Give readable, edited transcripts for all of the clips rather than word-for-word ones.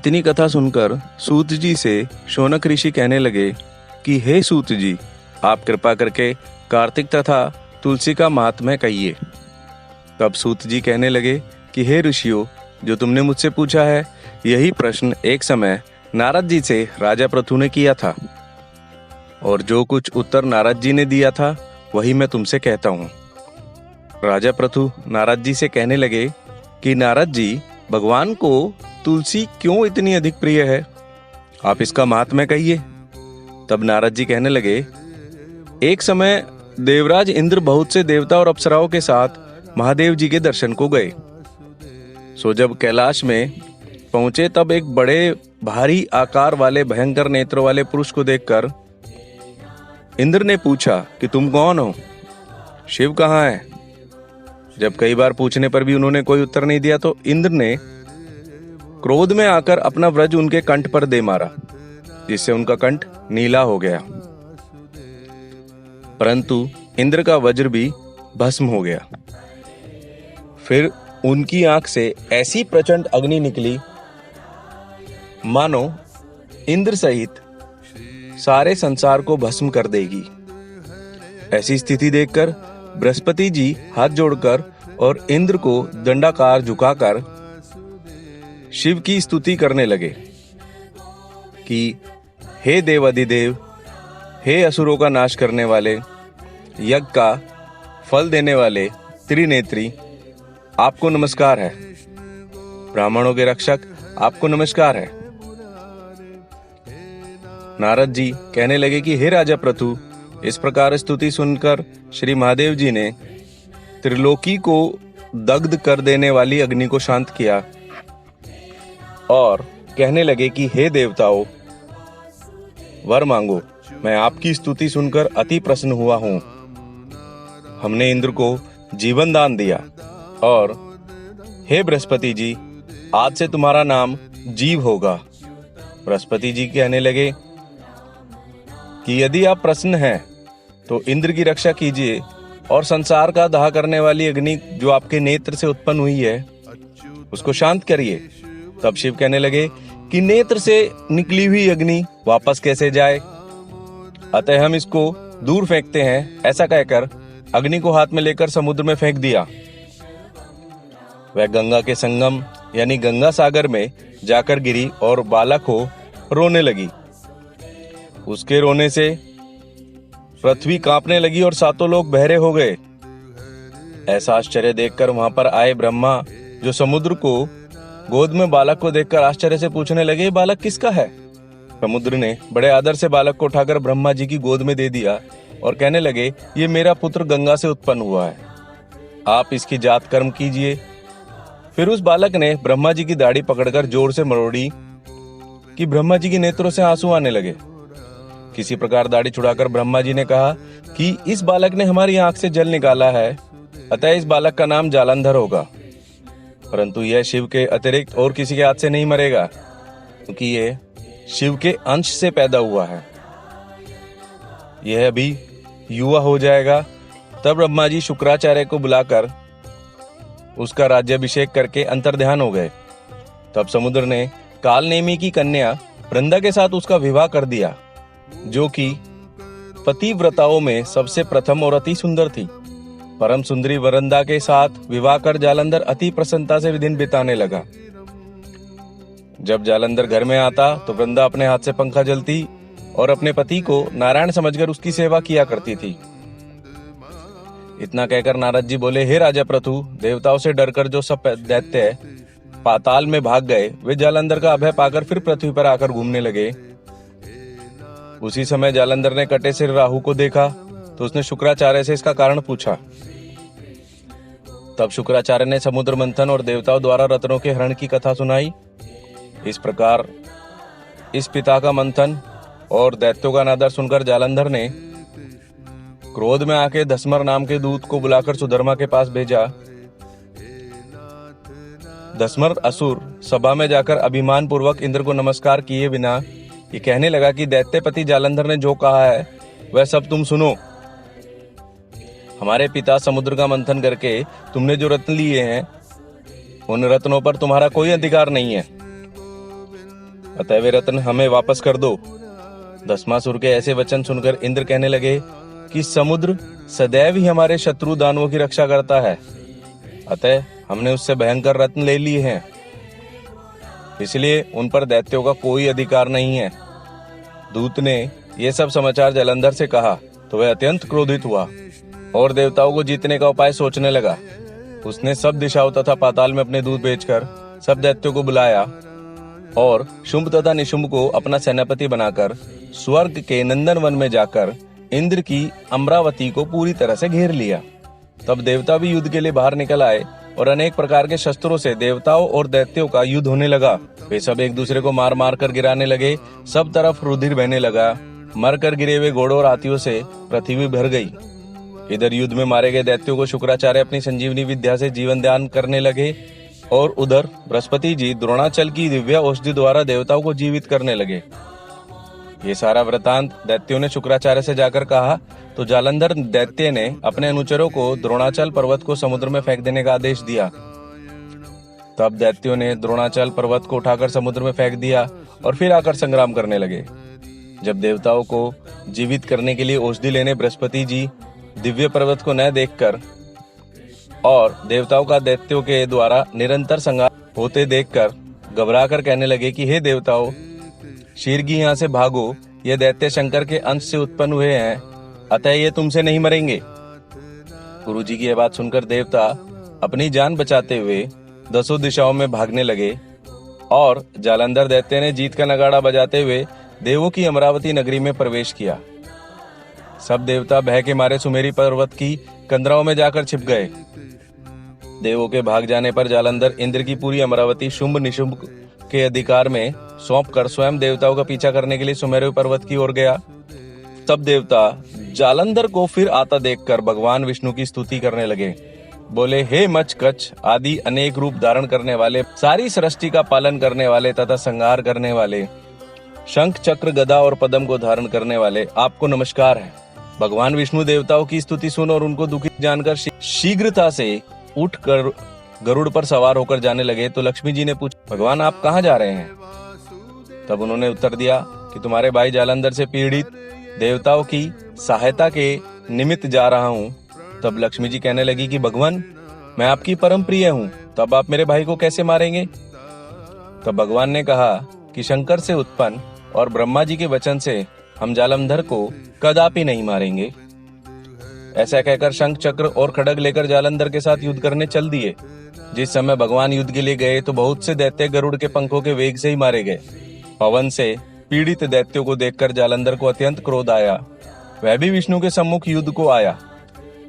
इतनी कथा सुनकर सूत जी से शौनक ऋषि कहने लगे कि हे सूत जी, आप कृपा करके कार्तिक तथा तुलसी का महात्म्य कहिए। तब सूत जी कहने लगे कि हे ऋषियों, जो तुमने मुझसे पूछा है, यही प्रश्न एक समय नारद जी से राजा पृथु ने किया था, और जो कुछ उत्तर नारद जी ने दिया था वही मैं तुमसे कहता हूँ। राजा पृथु नारद जी से कहने लगे कि नारद जी, भगवान को तुलसी क्यों इतनी अधिक प्रिय है, आप इसका महात्म्य कहिए। तब नारद जी कहने लगे, एक समय देवराज इंद्र बहुत से देवता और अप्सराओं के साथ महादेव जी के दर्शन को गए। सो जब कैलाश में पहुंचे तब एक बड़े भारी आकार वाले भयंकर नेत्रों वाले पुरुष को देखकर इंद्र ने पूछा कि तुम कौन हो, शिव कहाँ है। जब कई बार पूछने पर भी उन्होंने कोई उत्तर नहीं दिया तो इंद्र ने क्रोध में आकर अपना वज्र उनके कंठ पर दे मारा, जिससे उनका कंठ नीला हो गया। परंतु इंद्र का वज्र भी भस्म हो गया। फिर उनकी आंख से ऐसी प्रचंड अग्नि निकली मानो इंद्र सहित सारे संसार को भस्म कर देगी। ऐसी स्थिति देखकर बृहस्पति जी हाथ जोड़कर और इंद्र को दंडाकार झुकाकर शिव की स्तुति करने लगे कि हे देवाधिदेव, हे असुरों का नाश करने वाले, यज्ञ का फल देने वाले त्रिनेत्री, आपको नमस्कार है। ब्राह्मणों के रक्षक, आपको नमस्कार है। नारद जी कहने लगे कि हे राजा पृथु, इस प्रकार स्तुति सुनकर श्री महादेव जी ने त्रिलोकी को दग्ध कर देने वाली अग्नि को शांत किया और कहने लगे कि हे देवताओं, वर मांगो, मैं आपकी स्तुति सुनकर अति प्रसन्न हुआ हूं। हमने इंद्र को जीवन दान दिया और हे बृहस्पति जी, आज से तुम्हारा नाम जीव होगा। बृहस्पति जी कहने लगे कि यदि आप प्रसन्न हैं तो इंद्र की रक्षा कीजिए और संसार का दाह करने वाली अग्नि जो आपके नेत्र से उत्पन्न हुई है उसको शांत करिए। तब शिव कहने लगे कि नेत्र से निकली हुई अग्नि वापस कैसे जाए, अतः हम इसको दूर फेंकते हैं। ऐसा कहकर अग्नि को हाथ में लेकर समुद्र में फेंक दिया। वह गंगा के संगम यानी गंगा सागर में जाकर गिरी और बालक हो रोने लगी। उसके रोने से पृथ्वी कांपने लगी और सातों लोग बहरे हो गए। ऐसा आश्चर्य देखकर वहां पर आए ब्रह्मा, जो समुद्र को गोद में बालक को देखकर आश्चर्य से पूछने लगे, ये बालक किसका है। समुद्र ने बड़े आदर से बालक को उठाकर ब्रह्मा जी की गोद में दे दिया और कहने लगे, ये मेरा पुत्र गंगा से उत्पन्न हुआ है, आप इसकी जात कर्म कीजिए। फिर उस बालक ने ब्रह्मा जी की दाढ़ी पकड़कर जोर से मरोड़ी कि ब्रह्मा जी के नेत्रों से आंसू आने लगे। किसी प्रकार दाढ़ी छुड़ाकर ब्रह्मा जी ने कहा कि इस बालक ने हमारी आंख से जल निकाला है, अतः इस बालक का नाम जालंधर होगा। परंतु यह शिव के अतिरिक्त और किसी के हाथ से नहीं मरेगा, क्योंकि यह शिव के अंश से पैदा हुआ है। यह अभी युवा हो जाएगा। तब ब्रह्मा जी शुक्राचार्य को बुलाकर उसका राज्याभिषेक करके अंतर्ध्यान हो गए। तब समुद्र ने कालनेमी की कन्या वृंदा के साथ उसका विवाह कर दिया, जो कि पतिव्रताओं में सबसे प्रथम और अति सुंदर थी। परम सुंदरी वृंदा के साथ विवाह कर जालंधर अति प्रसन्नता से दिन बिताने लगा। जब जालंधर घर में आता तो वृंदा अपने हाथ से पंखा जलती और अपने पति को नारायण समझकर उसकी सेवा किया करती थी। इतना कहकर नारद जी बोले, हे राजा पृथु, देवताओं से डरकर जो सब दैत्य पाताल में भाग गए, वे जालंधर का अभय पाकर फिर पृथ्वी पर आकर घूमने लगे। उसी समय जालंधर ने कटे सिर राहु को देखा तो उसने शुक्राचार्य से इसका कारण पूछा। तब शुक्राचार्य ने समुद्र मंथन और देवताओं द्वारा रत्नों के हरण की कथा सुनाई। इस प्रकार इस पिता का मंथन और दैत्यों का नादर सुनकर जालंधर ने क्रोध में आके धस्मर नाम के दूत को बुलाकर सुधर्मा के पास भेजा। धस्मर असुर सभा में जाकर अभिमान पूर्वक इंद्र को नमस्कार किए बिना ये कहने लगा कि दैत्यपति जालंधर ने जो कहा है वह सब तुम सुनो। हमारे पिता समुद्र का मंथन करके तुमने जो रत्न लिए हैं उन रत्नों पर तुम्हारा कोई अधिकार नहीं है। अतः वे रत्न हमें वापस कर दो। भस्मासुर के ऐसे वचन सुनकर इंद्र कहने लगे कि समुद्र सदैव ही हमारे शत्रु दानवों की रक्षा करता है, अतः हमने उससे भयंकर रत्न ले लिए हैं, इसलिए उन पर दैत्यों का कोई अधिकार नहीं है। दूत ने ये सब समाचार जलंधर से कहा तो वह अत्यंत क्रोधित हुआ और देवताओं को जीतने का उपाय सोचने लगा। उसने सब दिशाओं तथा पाताल में अपने दूत भेजकर सब दैत्यों को बुलाया और शुंभ तथा निशुंभ को अपना सेनापति बनाकर स्वर्ग के नंदन वन में जाकर इंद्र की अमरावती को पूरी तरह से घेर लिया। तब देवता भी युद्ध के लिए बाहर निकल आए और अनेक प्रकार के शस्त्रों से देवताओं और दैत्यों का युद्ध होने लगा। वे सब एक दूसरे को मार मार कर गिराने लगे। सब तरफ रुधिर बहने लगा। मरकर गिरे हुए घोड़ों और हाथियों से पृथ्वी भर गई। इधर युद्ध में मारे गए दैत्यों को शुक्राचार्य अपनी संजीवनी विद्या से जीवन दान करने लगे और उधर बृहस्पति जी द्रोणाचल की दिव्य औषधि द्वारा देवताओं को जीवित करने लगे। ये सारा वृतांत दैत्यों ने शुक्राचार्य से जाकर कहा तो जालंधर दैत्य ने अपने अनुचरों को द्रोणाचल पर्वत को समुद्र में फेंक देने का आदेश दिया। तब दैत्यों ने द्रोणाचल पर्वत को उठाकर समुद्र में फेंक दिया और फिर आकर संग्राम करने लगे। जब देवताओं को जीवित करने के लिए औषधि लेने बृहस्पति जी दिव्य पर्वत को न देखकर और देवताओं का दैत्यों के द्वारा निरंतर संहार होते देखकर घबराकर कहने लगे कि हे देवताओं, शीघ्र यहाँ से भागो, ये दैत्य शंकर के अंश से उत्पन्न हुए हैं, अतः ये तुमसे नहीं मरेंगे। गुरुजी की यह बात सुनकर देवता अपनी जान बचाते हुए दसों दिशाओं में भागने लगे और जालंधर दैत्य ने जीत का नगाड़ा बजाते हुए देवों की अमरावती नगरी में प्रवेश किया। सब देवता भय के मारे सुमेरी पर्वत की कंदराओं में जाकर छिप गए। देवों के भाग जाने पर जालंधर इंद्र की पूरी अमरावती शुंभ निशुंभ के अधिकार में सौंपकर स्वयं देवताओं का पीछा करने के लिए सुमेरु पर्वत की ओर गया। तब देवता जालंधर को फिर आता देखकर भगवान विष्णु की स्तुति करने लगे। बोले, हे मच कच आदि अनेक रूप धारण करने वाले, सारी सृष्टि का पालन करने वाले तथा संहार करने वाले, शंख चक्र गदा और पद्म को धारण करने वाले, आपको नमस्कार है। भगवान विष्णु देवताओं की स्तुति सुन और उनको दुखी जानकर शीघ्रता से उठकर गरुड़ पर सवार होकर जाने लगे। तो लक्ष्मी जी ने पूछा, भगवान आप कहाँ जा रहे हैं? तब उन्होंने उत्तर दिया कि तुम्हारे भाई जालंधर से पीड़ित देवताओं की सहायता के निमित्त जा रहा हूँ। तब लक्ष्मी जी कहने लगी कि भगवान, मैं आपकी परम प्रिय हूँ, तब आप मेरे भाई को कैसे मारेंगे? तब भगवान ने कहा कि शंकर से उत्पन्न और ब्रह्मा जी के वचन से हम जालंधर को कदापि नहीं मारेंगे। ऐसा कहकर शंख चक्र और खड्ग लेकर जालंधर के साथ युद्ध करने चल दिए। जिस समय भगवान युद्ध के लिए गए तो बहुत से दैत्य गरुड़ के पंखों के वेग से ही मारे गए। पवन से पीड़ित दैत्यों को देखकर जालंधर को अत्यंत क्रोध आया। वह भी विष्णु के सम्मुख युद्ध को आया।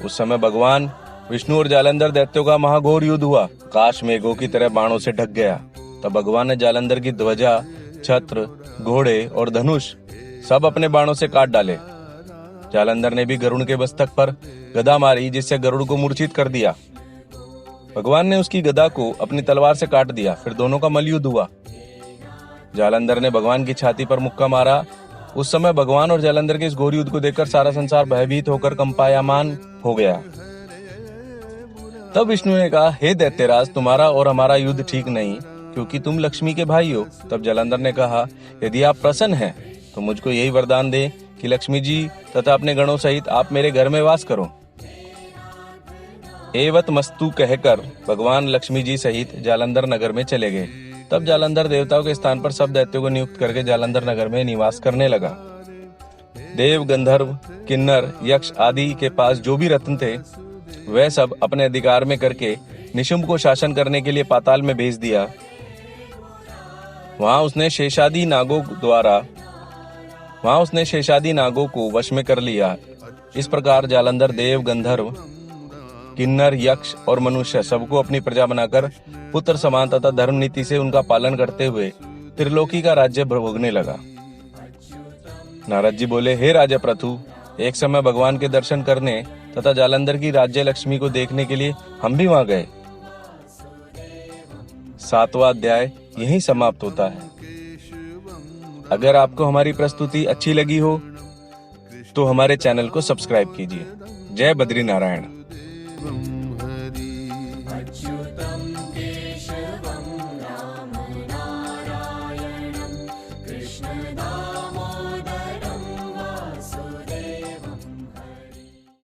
उस समय भगवान विष्णु और जालंधर दैत्यों का महाघोर युद्ध हुआ। आकाश मेघों की तरह बाणों से ढक गया। तब भगवान ने जालंधर की ध्वजा, छत्र, घोड़े और धनुष सब अपने बाणों से काट डाले। जालंधर ने भी गरुड़ के मस्तक पर गदा मारी, जिससे गरुड़ को मूर्छित कर दिया। भगवान ने उसकी गदा को अपनी तलवार से काट दिया। फिर दोनों का मल्लयुद्ध हुआ। जालंधर ने भगवान की छाती पर मुक्का मारा। उस समय भगवान और जालंधर के इस घोर युद्ध को देखकर सारा संसार भयभीत होकर कंपायमान हो गया। तब विष्णु ने कहा, हे दैत्यराज, तुम्हारा और हमारा युद्ध ठीक नहीं, क्योंकि तुम लक्ष्मी के भाई हो। तब जालंधर ने कहा, यदि आप प्रसन्न हैं तो मुझको यही वरदान दे कि लक्ष्मी जी तथा अपने गणों सहित आप मेरे घर में वास करो। एवत मस्तु कहकर भगवान लक्ष्मी जी सहित जालंधर नगर में चले गए। तब जालंधर देवताओं के स्थान पर सब दैत्यों को नियुक्त करके जालंधर नगर में निवास करने लगा। देव, गंधर्व, किन्नर, यक्ष आदि के पास जो भी रत्न थे वह सब अपने अधिकार में करके निशुंभ को शासन करने के लिए पाताल में भेज दिया। वहां उसने शेषादि नागों को वश में कर लिया। इस प्रकार जालंधर देव, गंधर्व, किन्नर, यक्ष और मनुष्य सबको अपनी प्रजा बनाकर पुत्र समान तथा धर्म नीति से उनका पालन करते हुए त्रिलोकी का राज्य भोगने लगा। नारद जी बोले, हे राजा प्रथु, एक समय भगवान के दर्शन करने तथा जालंधर की राज्य लक्ष्मी को देखने के लिए हम भी वहां गए। 7वां अध्याय यहीं समाप्त होता है। अगर आपको हमारी प्रस्तुति अच्छी लगी हो तो हमारे चैनल को सब्सक्राइब कीजिए। जय बद्री नारायण।